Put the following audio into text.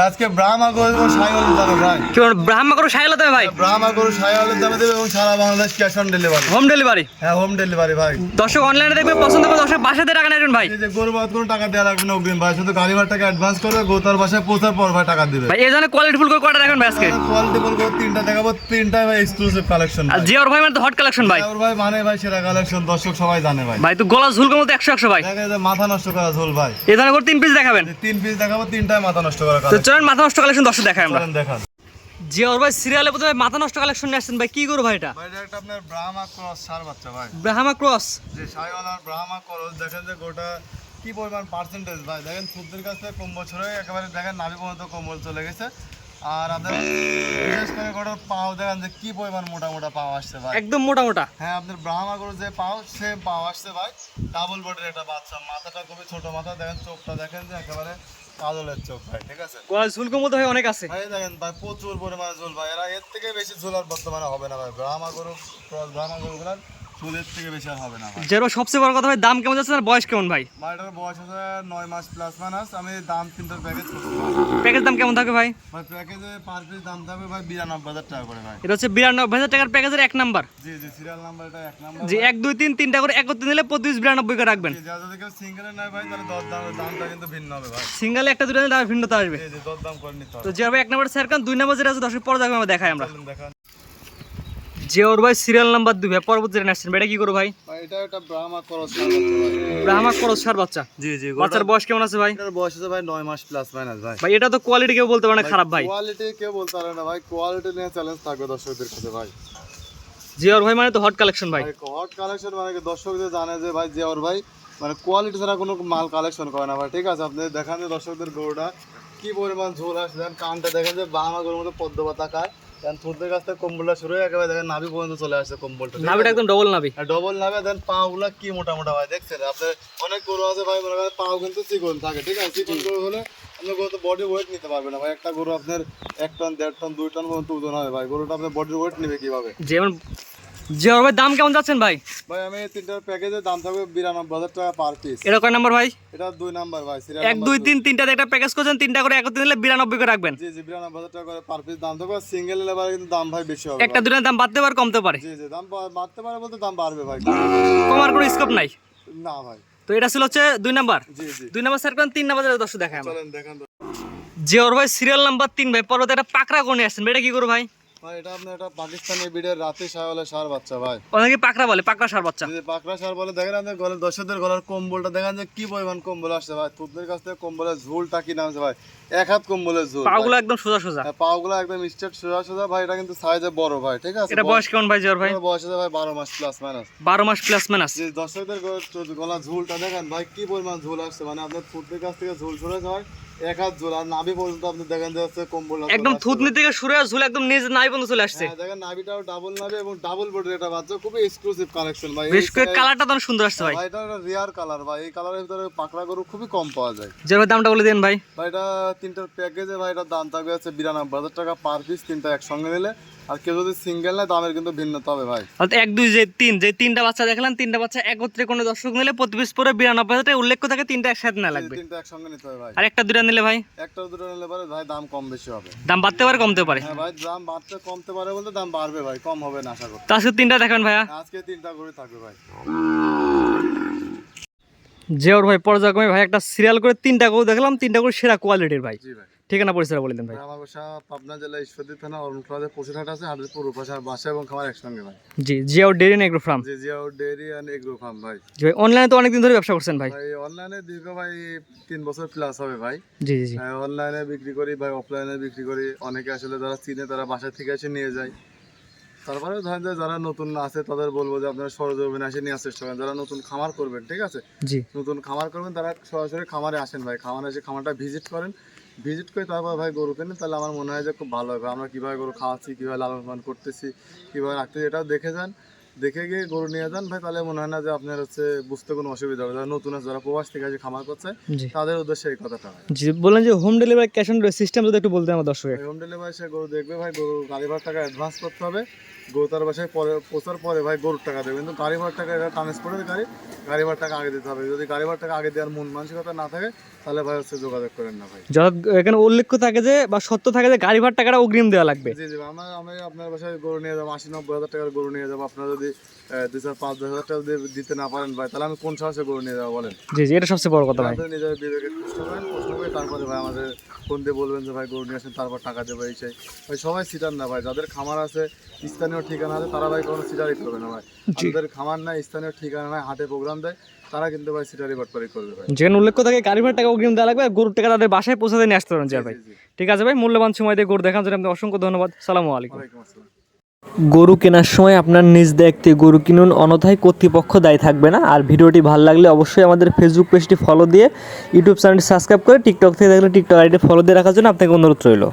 আজকে ব্রাহ্মা গরু এবং শাহিওয়ালের দামে ভাই। কি বলেন, ব্রাহ্মা গরু শাহিওয়ালের দামে ভাই? ব্রাহ্মা গরু শাহিওয়ালের দামে দেবে এবং সারা Bangladesh cash on delivery. Home delivery? হ্যাঁ, হোম ডেলিভারি ভাই। দর্শক অনলাইনে দেখবে, পছন্দ করে দর্শক বাসাতে টাকা নেবেন ভাই। এই যে গরু বাদ কোনো টাকা দেওয়া লাগবে না অগ্রিম ভাই, শুধু গাড়ি ভাড়া টাকা অ্যাডভান্স করবে, গোতার বাসায় পৌঁছার পর ভাই টাকা দিবে ভাই এই ধরনের কোয়ালিটি ফুল করে কয়টা রাখবেন ভাই আজকে? কোয়ালিটি বলবো তিনটা দেখাবো, তিনটাই ভাই এক্সক্লুসিভ কালেকশন। আর জিওর ভাই মানে তো হট কালেকশন ভাই। জিওর ভাই মানে ভাই সেরা কালেকশন, দর্শক সবাই জানে ভাই। ভাই তো গলা ঝুলকো মতো 100 ভাই। দেখা যায় মাথা নষ্ট করা ঝোল ভাই। এই ধরনের করে 3 পিস দেখাবেন? 3 পিস দেখাবো, তিনটাই মাথা নষ্ট করা তো কালেকশন। চলেন মাথা নষ্ট কালেকশন দর্শক দেখাই আমরা। চলেন দেখান। জিওর ভাই সিরিয়ালে প্রথমে মাথা নষ্ট কালেকশন নিয়ে আসছেন ভাই, কি করবো ভাই এটা? ভাই এটা একটা আপনার ব্রাহ্মা ক্রস সার বাচ্চা ভাই। ব্রাহ্মা ক্রস? যে শাহিওয়াল আর ব্রাহ্মা ক্রস, দেখেন যে গোটা কি পরিমাণ পার্সেন্টেজ ভাই। দেখেন খুদের কাছ থেকে কম বছরে একেবারে দেখেন নাভি পর্যন্ত কম্বল চলে গেছে। আর আপনার বিশেষ করে গোটার পাও দেখেন যে কি পরিমাণ মোটা মোটা পাও আসছে ভাই, একদম মোটা মোটা। হ্যাঁ, আপনার ব্রাহ্মা গরু যে পাও সেম পাও আসছে ভাই। ডাবল বডির একটা বাচ্চা, মাথাটা খুবই ছোট মাথা, দেখেন চোখটা দেখেন যে একেবারে কাজলের চোখ ভাই, ঠিক আছে। গলা ঝুলকো মতো ভাই অনেক আছে ভাই দেখেন ভাই প্রচুর পরিমাণে ঝোল ভাই, এরা এর থেকে বেশি ঝোল আর বর্তমানে হবে না ভাই। ব্রাহ্মা গরু ক্রস ব্রাহ্মা গরুগুলার ঝোল এর থেকে বেশি আর হবে না ভাই। জিওর ভাই সবচেয়ে বড় কথা ভাই, দাম কেমন যাচ্ছে আর বয়স কেমন ভাই? মাইটার বয়স হচ্ছে 9 মাস প্লাস মাইনাস। আমি দাম তিনটার প্যাকেজ করছি ভাই। প্যাকেজ দাম কেমন থাকবে ভাই? ভাই প্যাকেজে পার পিস দাম থাকবে ভাই 92,000 টাকা করে ভাই। এটা হচ্ছে 92,000 টাকার প্যাকেজের 1 নাম্বার। জি জি, সিরিয়াল নাম্বার এটা 1 নাম্বার। জি 1 2 3 তিনটা করে একত্রে নিলে প্রতি পিস 92 করে রাখবেন। জি, যদি কেউ সিঙ্গেলে নেয় ভাই তাহলে দামটা কিন্তু ভিন্ন হবে ভাই। সিঙ্গেলে একটা দুটো নিলে দাম ভিন্নতা আসবে। জি জি, দাম করে নিতে তো হবে। জিওর ভাই 1 নাম্বার স্যার কান 2 নাম্বার যেটা আছে দর্শক পরে দেখবে আমরা দেখাই আমরা। চলুন দেখান। জিওর ভাই সিরিয়াল নাম্বার 2 ভাই, পরবর্তী যেটা আসছেন ভাই, এটা কি করো ভাই? ভাই এটা একটা ব্রাহ্মা ক্রস সার বাচ্চা ভাই। ব্রাহ্মা ক্রস সার বাচ্চা? জি জি, বাচ্চার বয়স কেমন আছে ভাই? এটার বয়স আছে ভাই 9 মাস প্লাস মাইনাস ভাই। ভাই এটা তো কোয়ালিটি কেউ বলতে পারে না খারাপ ভাই। কোয়ালিটি কেউ বলতে পারে না ভাই, কোয়ালিটি নিয়ে চ্যালেঞ্জ থাকবে দর্শকদের কাছে ভাই। জিওর ভাই মানে তো হট কালেকশন ভাই। হট কালেকশন মানে কি, দর্শকদের জানে যে ভাই জিওর ভাই মানে কোয়ালিটি ছাড়া কোনো মাল কালেকশন করে না ভাই, ঠিক আছে। আপনি দেখান যে দর্শকদের গরুটা কি পরিমাণ ঝোল আসছে, দেখেন কানটা দেখেন যে বাংলা গরুর মতো পদ্মপাতা কার, দেখেন থুরদের কাছ থেকে কম্বলটা শুরু হয়ে একেবারে দেখেন নাভি পর্যন্ত চলে আসছে কম্বলটা, নাভিটা একদম ডবল নাভি। ডবল নাভি। দেন পাগুলা কি মোটা মোটা ভাই, দেখছেন আপনার অনেক গরু আছে ভাই মনে করেন পাও কিন্তু চিকন থাকে, ঠিক আছে। চিকন গরু হলে আপনার গরু তো বডি ওয়েট নিতে পারবে না ভাই। একটা গরু আপনার 1 টন 1.5 টন 2 টন পর্যন্ত ওজন হয় ভাই, গরুটা আপনার বডি ওয়েট নেবে কিভাবে? যেমন জিওর ভাই দাম কেমন যাচ্ছেন ভাই? ভাই আমি তিনটার প্যাকেজের দাম থাকবে 92,000 টাকা পার পিস। এটা কয় নাম্বার ভাই? এটা 2 নাম্বার ভাই, সিরিয়াল 1 2 3 তিনটা একটা প্যাকেজ করছেন, তিনটা করে একত্রে নিলে 92 করে রাখবেন। জি জি, 92,000 টাকা করে পার পিস দাম থাকবে। সিঙ্গেল লেবার কিন্তু দাম ভাই বেশি হবে একটা ভাই। দুটার দাম বাড়তে পারে কমতে পারে। জি জি, দাম বাড়তে পারে বলতে দাম বাড়বে ভাই, কমার কোনো স্কোপ নাই না ভাই। তো। এটা ছিল হচ্ছে 2 নাম্বার। জি জি, 2 নাম্বার স্যার কান 3 নাম্বার যেটা দর্শক দেখাই আমরা। চলেন দেখান। জিওর ভাই সিরিয়াল নাম্বার 3 ভাই, পরবর্তী একটা পাকড়া করে নিয়ে আসছেন ভাই, এটা কি করো ভাই? ভাই এটা আপনার একটা পাকিস্তানি বিডের রাতে শাহিওয়ালের সার বাচ্চা ভাই। অনেকে পাকড়া বলে, পাকড়া সার বাচ্চা। যদি পাকড়া সার বলে, দেখেন আপনার গলার দর্শকদের গলার কম্বলটা দেখেন যে কি পরিমাণ কম্বল আসছে ভাই। তোদের কাছ থেকে কম্বলের ঝোলটা কি নামছে ভাই, 1 হাত কম্বলের ঝোল। পাগুলো একদম সোজা সোজা। পাগুলো একদম স্ট্রেট সোজা সোজা ভাই। এটা কিন্তু সাইজে বড় ভাই, ঠিক আছে। এটা বয়স কেমন ভাই জিওর ভাই? এটার বয়স আছে ভাই 12 মাস প্লাস মাইনাস। 12 মাস প্লাস মাইনাস। যে দর্শকদের গলা ঝোলটা দেখেন ভাই কি পরিমাণ ঝোল আসছে, মানে আপনার থুতনির কাছ থেকে ঝোল সরে হয় 1 হাত ঝোল। আর নাভি পর্যন্ত আপনি দেখেন যে হচ্ছে কম্বল একদম থুতনি থেকে শুরু হয়ে ঝুল একদম নিজ নাই পর্যন্ত চলে আসছে। হ্যাঁ, দেখেন নাভিটাও ডাবল নাভি এবং ডাবল বডির একটা বাচ্চা, খুবই এক্সক্লুসিভ কালেকশন ভাই। বেশ করে কালারটা তো অনেক সুন্দর আসছে ভাই। ভাই এটা একটা রিয়ার কালার ভাই, এই কালারের ভিতরে পাকড়া গরু খুবই কম পাওয়া যায়। জিওর ভাই দামটা বলে দেন ভাই। ভাই এটা তিনটার প্যাকেজে ভাই এটার দাম থাকবে হচ্ছে 92,000 টাকা পার পিস, তিনটা একসঙ্গে নিলে। আর কেউ যদি সিঙ্গেল নেয় দামের কিন্তু ভিন্নতা হবে ভাই। অর্থাৎ 1 2 যে 3 যে তিনটা বাচ্চা দেখলাম, তিনটা বাচ্চা একত্রে কোনো দর্শক নিলে প্রতি পিস পরে 92,000 টাকা উল্লেখ থাকে, তিনটা একসাথে না লাগবে। তিনটা একসঙ্গে নিতে হবে ভাই। আর একটা দুটা নিলে ভাই একটা দুটো নিলে পরে ভাই দাম কম বেশি হবে। দাম বাড়তে পারে কমতে পারে। হ্যাঁ ভাই, দাম বাড়তে কমতে পারে বলতে দাম বাড়বে ভাই, কম হবে না আশা করি। তো আজকে তিনটা দেখেন ভাইয়া। আজকে তিনটা করে থাকবে ভাই। জিওর ভাই পর্যায়ক্রমে ভাই একটা সিরিয়াল করে তিনটা করে দেখলাম, তিনটা করে সেরা কোয়ালিটির ভাই। জি ভাই। ঠিকানা পরিচয় বলে দেন ভাই। আমার বাসা পাবনা জেলা ঈশ্বরদী থানা অরুণখোলাতে পশুরহাট আছে, হাটের পূর্ব পাশে বাসা এবং খামার একসঙ্গে ভাই। জি জিও ডেরি এগ্রো ফার্ম। জি জিও ডেয়ারি অ্যান্ড এগ্রো ফার্ম ভাই। জি ভাই অনলাইনে তো অনেকদিন ধরে ব্যবসা করছেন ভাই। ভাই অনলাইনে দীর্ঘ ভাই 3 বছর প্লাস হবে ভাই। জি জি জি। অনলাইনে বিক্রি করি ভাই, অফলাইনে বিক্রি করি। অনেকে আসলে যারা চিনে তারা বাসা থেকে এসে নিয়ে যায়। তারপরে ধরেন যে যারা নতুন আছে তাদের বলবো যে আপনারা সরজমিনে এসে নেওয়ার চেষ্টা করেন। যারা নতুন খামার করবেন, ঠিক আছে, জি নতুন খামার করবেন তারা সরাসরি খামারে আসেন ভাই। খামারে এসে খামারটা ভিজিট করেন, ভিজিট করে তারপর ভাই গরু কেনেন, তাহলে আমার মনে হয় যে খুব ভালো হবে। আমরা কীভাবে গরু খাওয়াচ্ছি, কীভাবে লালন পালন করতেছি, কীভাবে রাখতেছি, এটাও দেখে যান। দেখে গিয়ে গরু নিয়ে যান ভাই, তাহলে মনে হয় না যে আপনার হচ্ছে বুঝতে কোনো অসুবিধা হবে। যারা নতুন আছে, যারা প্রবাস থেকে এসে খামার করছে, জি তাদের উদ্দেশ্যে এই কথাটা হয়। জি, বললেন যে home delivery cash on system যদি একটু বলতেন আমার দর্শকের। হোম ডেলিভারি সে গরু দেখবে ভাই, গরু গাড়ি ভাড়া টাকা অ্যাডভান্স করতে হবে, গরু তার বাসায় পরে পৌঁছার পরে ভাই গরুর টাকা দেবে, কিন্তু গাড়ি ভাড়ার টাকা এটা ট্রান্সপোর্টের গাড়ি ভাড়ার টাকা আগে দিতে হবে। যদি গাড়ি ভাড়ার টাকা আগে দেওয়ার মন মানসিকতা না থাকে, তাহলে ভাই হচ্ছে যোগাযোগ করেন না ভাই। যত এখানে উল্লেখ থাকে যে বা সত্য থাকে যে গাড়ি ভাড়া টাকাটা অগ্রিম দেওয়া লাগবে। জি জি, আমি আপনার বাসায় গরু নিয়ে যাবো 80-90 হাজার টাকার গরু নিয়ে যাবো, আপনারা যদি 2-4-5-10 হাজার টাকা দিতে না পারেন ভাই, তাহলে আমি কোন সাহসে গরু নিয়ে যাবো বলেন? জি জি, এটা সবচেয়ে বড় কথা ভাই। আপনাদের নিজের বিবেকের প্রশ্ন করে তারপরে ভাই আমাদের ফোন দিয়ে বলবেন যে ভাই গরু নিয়ে আসেন, তারপর টাকা দেবো এই সেই। ভাই সবাই সিটার না ভাই, যাদের খামার আছে, স্থানীয় ঠিকানা আছে, তারা ভাই কোনো সিটারই করবে না ভাই। যাদের খামার নাই, স্থানীয় ঠিকানা নাই, হাটে প্রোগ্রাম দেয়, তারা কিন্তু ভাই সিটারি বাটপারি করবে ভাই। যেখানে উল্লেখ থাকে গাড়ি ভাড়া টাকা অগ্রিম দেওয়া লাগবে, আর গরুর টাকা তাদের বাসায় পৌঁছাতে নিয়ে আসতে পারেন ভাই। জি, জি। ঠিক আছে ভাই, মূল্যবান সময় দিয়ে গরু দেখার জন্য আপনাকে অসংখ্য ধন্যবাদ। সালামু আলাইকুম। ওয়ালাইকুম আসসালাম। গরু কেনার সময় আপনার নিজ দায়িত্বে গরু কিনুন, অন্যথায় কর্তৃপক্ষ দায়ী থাকবে না। আর ভিডিওটি ভালো লাগলে অবশ্যই আমাদের ফেসবুক পেজটি ফলো দিয়ে ইউটিউব চ্যানেলটি সাবস্ক্রাইব করে, টিকটক থেকে দেখলে টিকটক আইডি ফলো দিয়ে রাখার জন্য আপনাকে অনুরোধ রইল।